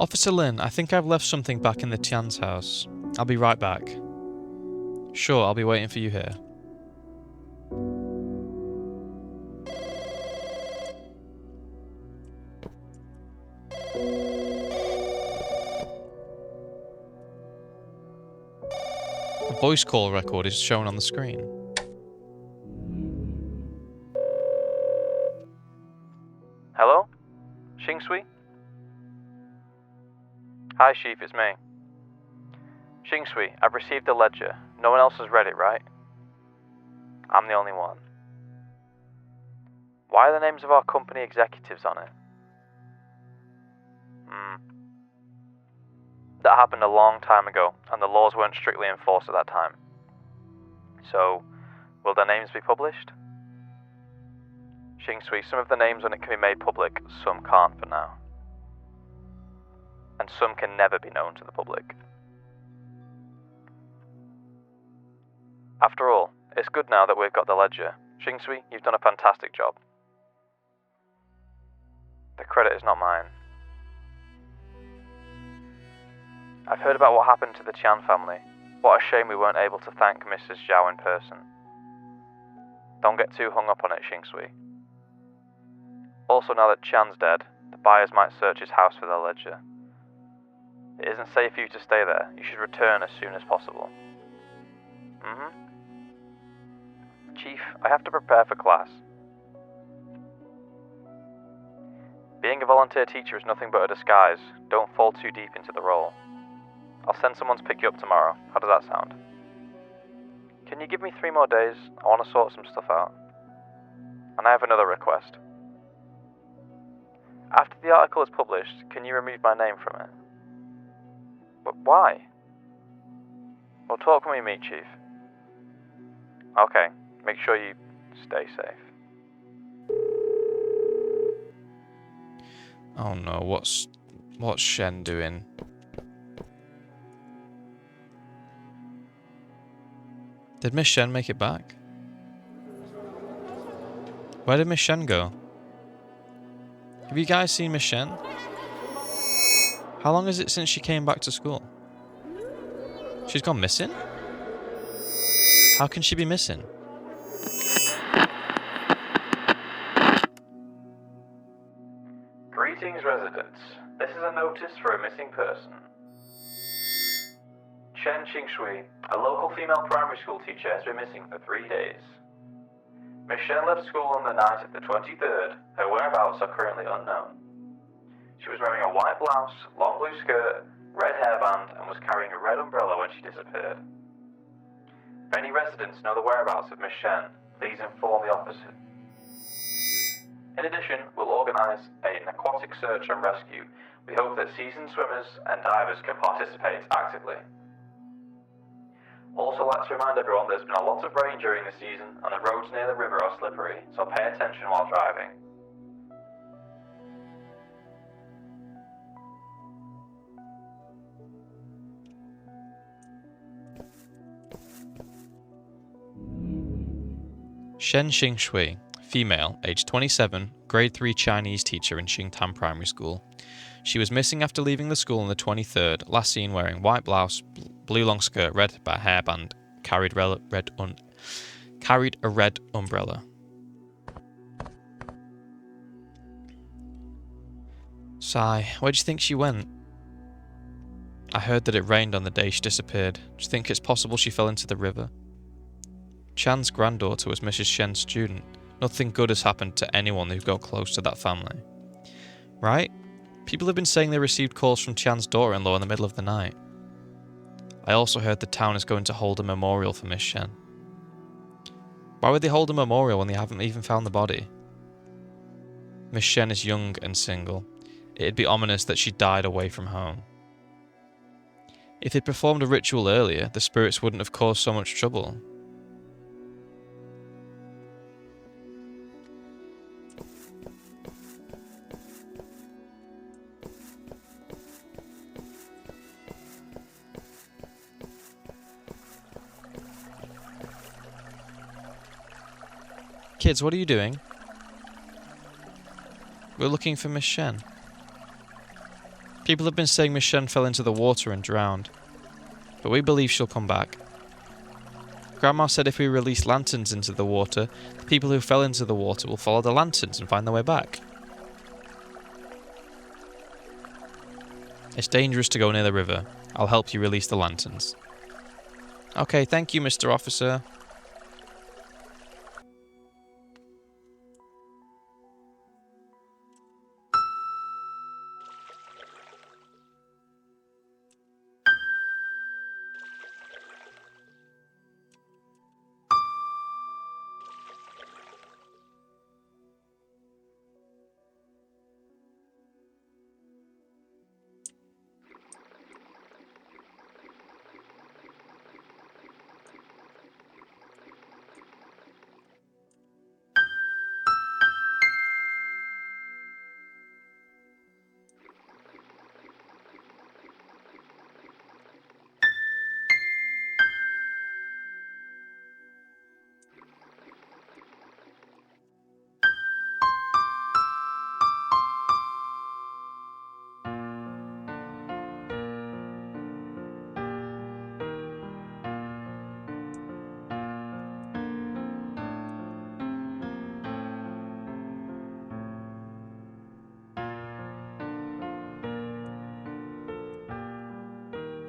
Officer Lin, I think I've left something back in the Tian's house. I'll be right back. Sure, I'll be waiting for you here. A voice call record is shown on the screen. Hello? Xingsui? Hi, Chief, it's me. Xingsui, I've received the ledger. No one else has read it, right? I'm the only one. Why are the names of our company executives on it? That happened a long time ago, and the laws weren't strictly enforced at that time. So, will their names be published? Xingsui, some of the names on it can be made public, some can't for now. And some can never be known to the public. After all, it's good now that we've got the ledger. Xingsui, you've done a fantastic job. The credit is not mine. I've heard about what happened to the Qian family. What a shame we weren't able to thank Mrs. Zhao in person. Don't get too hung up on it, Xingsui. Also, now that Qian's dead, the buyers might search his house for their ledger. It isn't safe for you to stay there. You should return as soon as possible. Chief, I have to prepare for class. Being a volunteer teacher is nothing but a disguise. Don't fall too deep into the role. I'll send someone to pick you up tomorrow. How does that sound? Can you give me 3 more days? I want to sort some stuff out. And I have another request. After the article is published, can you remove my name from it? But why? We'll talk when we meet, Chief. Okay, make sure you stay safe. Oh no, what's Shen doing? Did Miss Shen make it back? Where did Miss Shen go? Have you guys seen Miss Shen? How long is it since she came back to school? She's gone missing? How can she be missing? Greetings, residents. This is a notice for a missing person. Chen Xingshui, a local female primary school teacher, has been missing for 3 days. Miss Shen left school on the night of the 23rd. Her whereabouts are currently unknown. She was wearing a white blouse, long blue skirt, red hairband, and was carrying a red umbrella when she disappeared. If any residents know the whereabouts of Miss Shen, please inform the office. In addition, we'll organise an aquatic search and rescue. We hope that seasoned swimmers and divers can participate actively. Also, like to remind everyone there's been a lot of rain during the season and the roads near the river are slippery, so pay attention while driving. Shen Xingshui, female, age 27, grade 3 Chinese teacher in Xingtan Primary School. She was missing after leaving the school on the 23rd, last seen wearing white blouse, blue long skirt, red hairband, carried a red umbrella. Sigh, where do you think she went? I heard that it rained on the day she disappeared. Do you think it's possible she fell into the river? Chan's granddaughter was Mrs. Shen's student. Nothing good has happened to anyone who got close to that family. Right? People have been saying they received calls from Chan's daughter-in-law in the middle of the night. I also heard the town is going to hold a memorial for Miss Shen. Why would they hold a memorial when they haven't even found the body? Miss Shen is young and single. It'd be ominous that she died away from home. If they'd performed a ritual earlier, the spirits wouldn't have caused so much trouble. Kids, what are you doing? We're looking for Miss Shen. People have been saying Miss Shen fell into the water and drowned, but we believe she'll come back. Grandma said if we release lanterns into the water, the people who fell into the water will follow the lanterns and find their way back. It's dangerous to go near the river. I'll help you release the lanterns. Okay, thank you, Mr. Officer.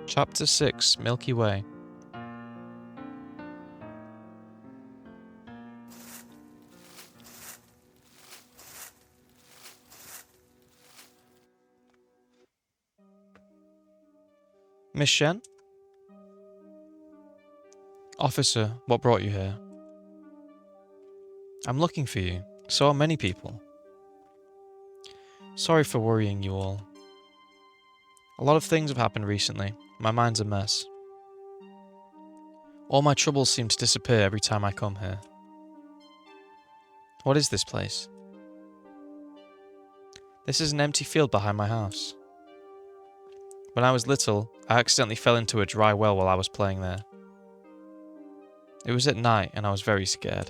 Chapter 6, Milky Way. Miss Shen? Officer, what brought you here? I'm looking for you. So are many people. Sorry for worrying you all. A lot of things have happened recently. My mind's a mess. All my troubles seem to disappear every time I come here. What is this place? This is an empty field behind my house. When I was little, I accidentally fell into a dry well while I was playing there. It was at night and I was very scared.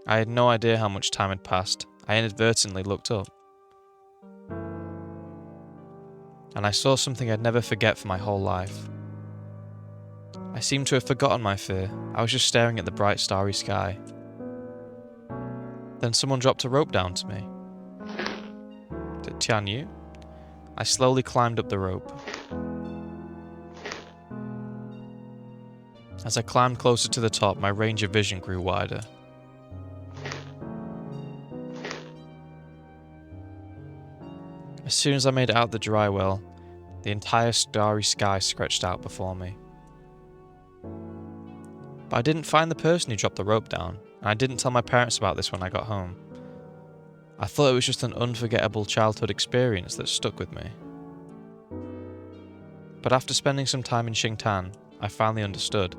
I had no idea how much time had passed. I inadvertently looked up. And I saw something I'd never forget for my whole life. I seemed to have forgotten my fear. I was just staring at the bright starry sky. Then someone dropped a rope down to me. Tian Yu? I slowly climbed up the rope. As I climbed closer to the top, my range of vision grew wider. As soon as I made it out the dry well, the entire starry sky stretched out before me. But I didn't find the person who dropped the rope down, and I didn't tell my parents about this when I got home. I thought it was just an unforgettable childhood experience that stuck with me. But after spending some time in Xingtan, I finally understood.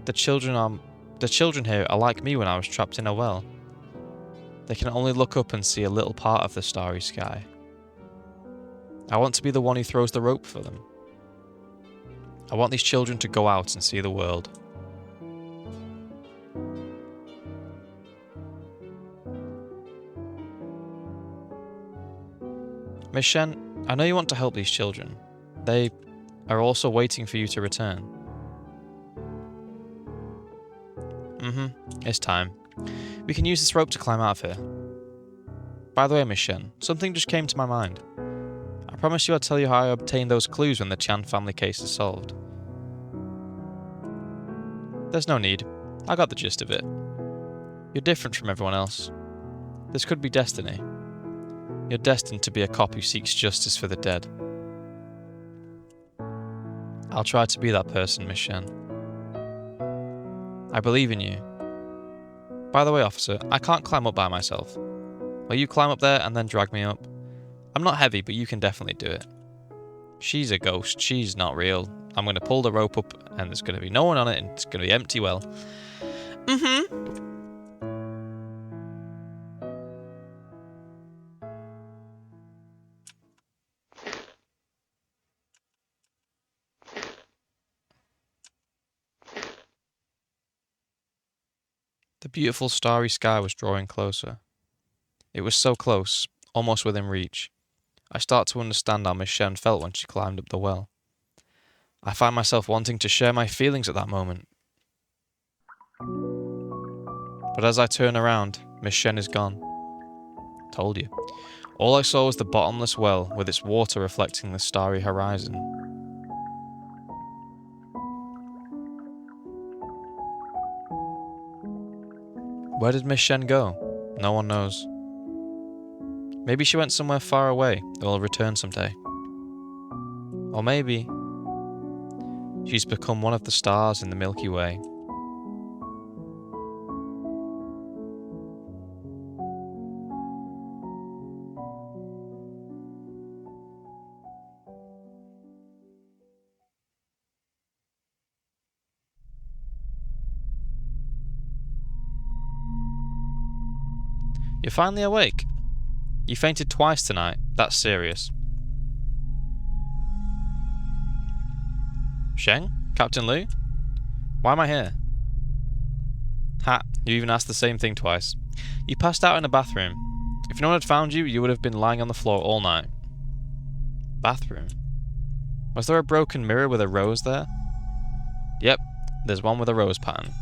The children here are like me when I was trapped in a well. They can only look up and see a little part of the starry sky. I want to be the one who throws the rope for them. I want these children to go out and see the world. Miss Shen, I know you want to help these children. They are also waiting for you to return. It's time. We can use this rope to climb out of here. By the way, Miss Shen, something just came to my mind. I promised you I'd tell you how I obtained those clues when the Chan family case is solved. There's no need. I got the gist of it. You're different from everyone else. This could be destiny. You're destined to be a cop who seeks justice for the dead. I'll try to be that person, Miss Shen. I believe in you. By the way, officer, I can't climb up by myself. Will you climb up there and then drag me up? I'm not heavy, but you can definitely do it. She's a ghost. She's not real. I'm going to pull the rope up and there's going to be no one on it and it's going to be empty well. The beautiful starry sky was drawing closer. It was so close, almost within reach. I start to understand how Miss Shen felt when she climbed up the well. I find myself wanting to share my feelings at that moment. But as I turn around, Miss Shen is gone. Told you. All I saw was the bottomless well with its water reflecting the starry horizon. Where did Miss Shen go? No one knows. Maybe she went somewhere far away and will return someday. Or maybe she's become one of the stars in the Milky Way. You're finally awake. You fainted twice tonight. That's serious. Sheng? Captain Liu? Why am I here? Ha, you even asked the same thing twice. You passed out in a bathroom. If no one had found you, you would have been lying on the floor all night. Bathroom? Was there a broken mirror with a rose there? Yep, there's one with a rose pattern.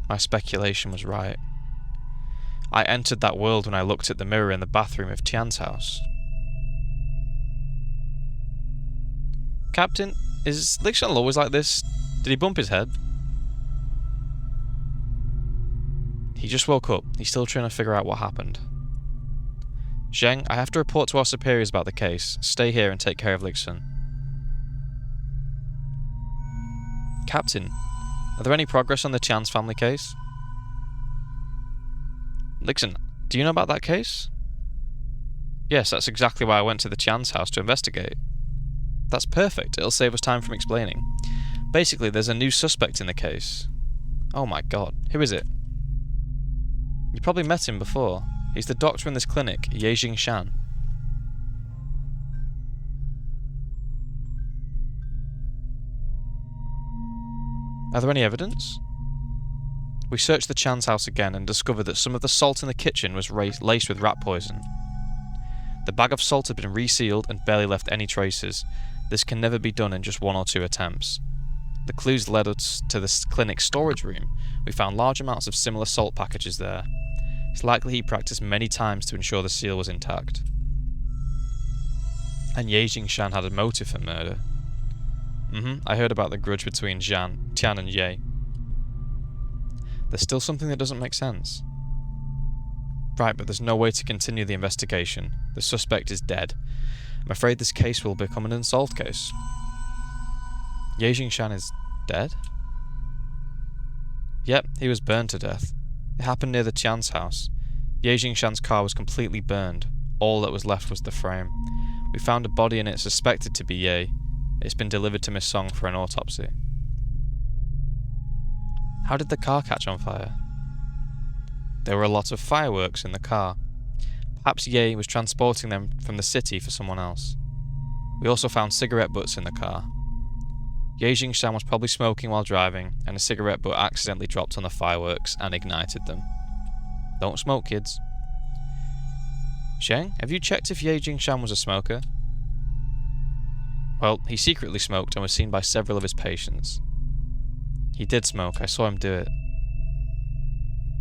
My speculation was right. I entered that world when I looked at the mirror in the bathroom of Tian's house. Captain, is Lixun always like this? Did he bump his head? He just woke up. He's still trying to figure out what happened. Zheng, I have to report to our superiors about the case. Stay here and take care of Lixun. Captain, are there any progress on the Tian's family case? Lixun, do you know about that case? Yes, that's exactly why I went to the Tian's house to investigate. That's perfect. It'll save us time from explaining. Basically, there's a new suspect in the case. Oh my god. Who is it? You probably met him before. He's the doctor in this clinic, Yejing Shan. Are there any evidence? We searched the Chan's house again and discovered that some of the salt in the kitchen was laced with rat poison. The bag of salt had been resealed and barely left any traces. This can never be done in just 1 or 2 attempts. The clues led us to the clinic's storage room. We found large amounts of similar salt packages there. It's likely he practiced many times to ensure the seal was intact. And Yejing Shan had a motive for murder. I heard about the grudge between Tian and Ye. There's still something that doesn't make sense. Right, but there's no way to continue the investigation. The suspect is dead. I'm afraid this case will become an unsolved case. Yejing Shan is dead? Yep, he was burned to death. It happened near the Tian's house. Yejing Shan's car was completely burned. All that was left was the frame. We found a body in it suspected to be Ye. It's been delivered to Miss Song for an autopsy. How did the car catch on fire? There were a lot of fireworks in the car. Perhaps Ye was transporting them from the city for someone else. We also found cigarette butts in the car. Yejing Shan was probably smoking while driving, and a cigarette butt accidentally dropped on the fireworks and ignited them. Don't smoke, kids. Sheng, have you checked if Yejing Shan was a smoker? Well, he secretly smoked and was seen by several of his patients. He did smoke, I saw him do it.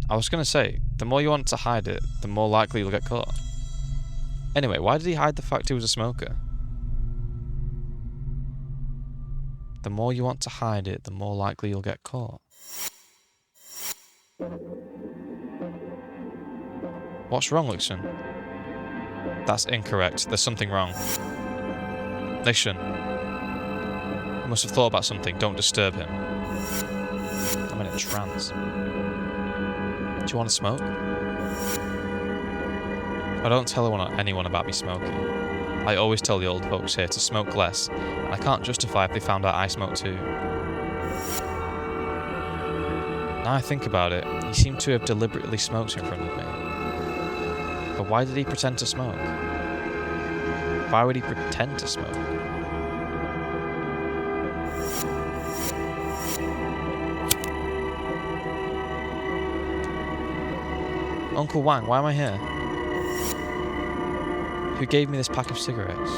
I was going to say, the more you want to hide it, the more likely you'll get caught. Anyway, why did he hide the fact he was a smoker? The more you want to hide it, the more likely you'll get caught. What's wrong, Lixun? That's incorrect. There's something wrong. Lixun. You must have thought about something. Don't disturb him. I'm in a trance. Do you want to smoke? I don't tell anyone about me smoking. I always tell the old folks here to smoke less, and I can't justify if they found out I smoke too. Now I think about it, he seemed to have deliberately smoked in front of me. But why did he pretend to smoke? Why would he pretend to smoke? Uncle Wang, why am I here? Who gave me this pack of cigarettes?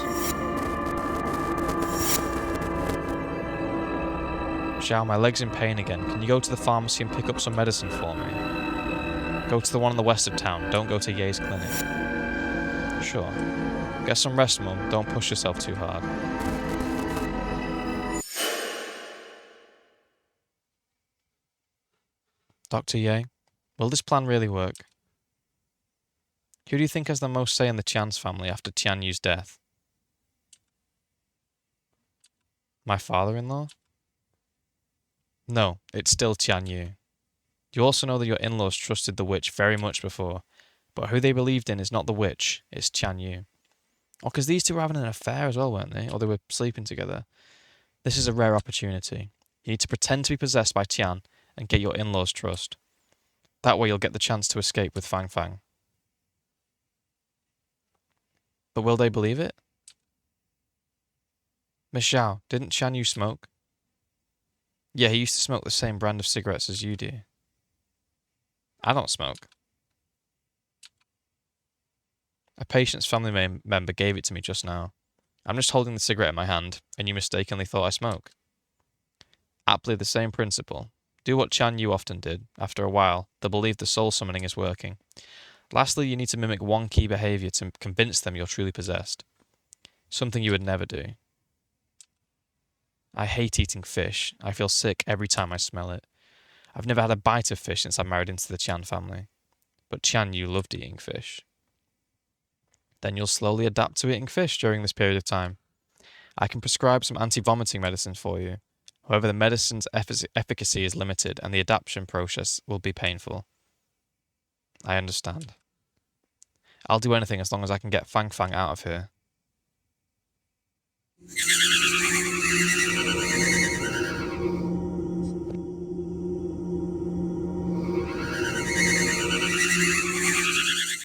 Xiao, my leg's in pain again. Can you go to the pharmacy and pick up some medicine for me? Go to the one in the west of town. Don't go to Ye's clinic. Sure. Get some rest, Mum. Don't push yourself too hard. Dr. Ye, will this plan really work? Who do you think has the most say in the Chan's family after Tian Yu's death? My father-in-law? No, it's still Tian Yu. You also know that your in-laws trusted the witch very much before, but who they believed in is not the witch, it's Tian Yu. Oh, because these two were having an affair as well, weren't they? Or they were sleeping together. This is a rare opportunity. You need to pretend to be possessed by Tian and get your in-laws' trust. That way you'll get the chance to escape with Fang Fang. But will they believe it? Miss Zhao, didn't Tian Yu smoke? Yeah, he used to smoke the same brand of cigarettes as you do. I don't smoke. A patient's family member gave it to me just now. I'm just holding the cigarette in my hand, and you mistakenly thought I smoke. Aptly the same principle. Do what Tian Yu often did. After a while, they'll believe the soul summoning is working. Lastly, you need to mimic one key behavior to convince them you're truly possessed. Something you would never do. I hate eating fish. I feel sick every time I smell it. I've never had a bite of fish since I married into the Chan family. But Tian Yu loved eating fish. Then you'll slowly adapt to eating fish during this period of time. I can prescribe some anti-vomiting medicine for you. However, the medicine's efficacy is limited and the adaptation process will be painful. I understand. I'll do anything as long as I can get Fang Fang out of here.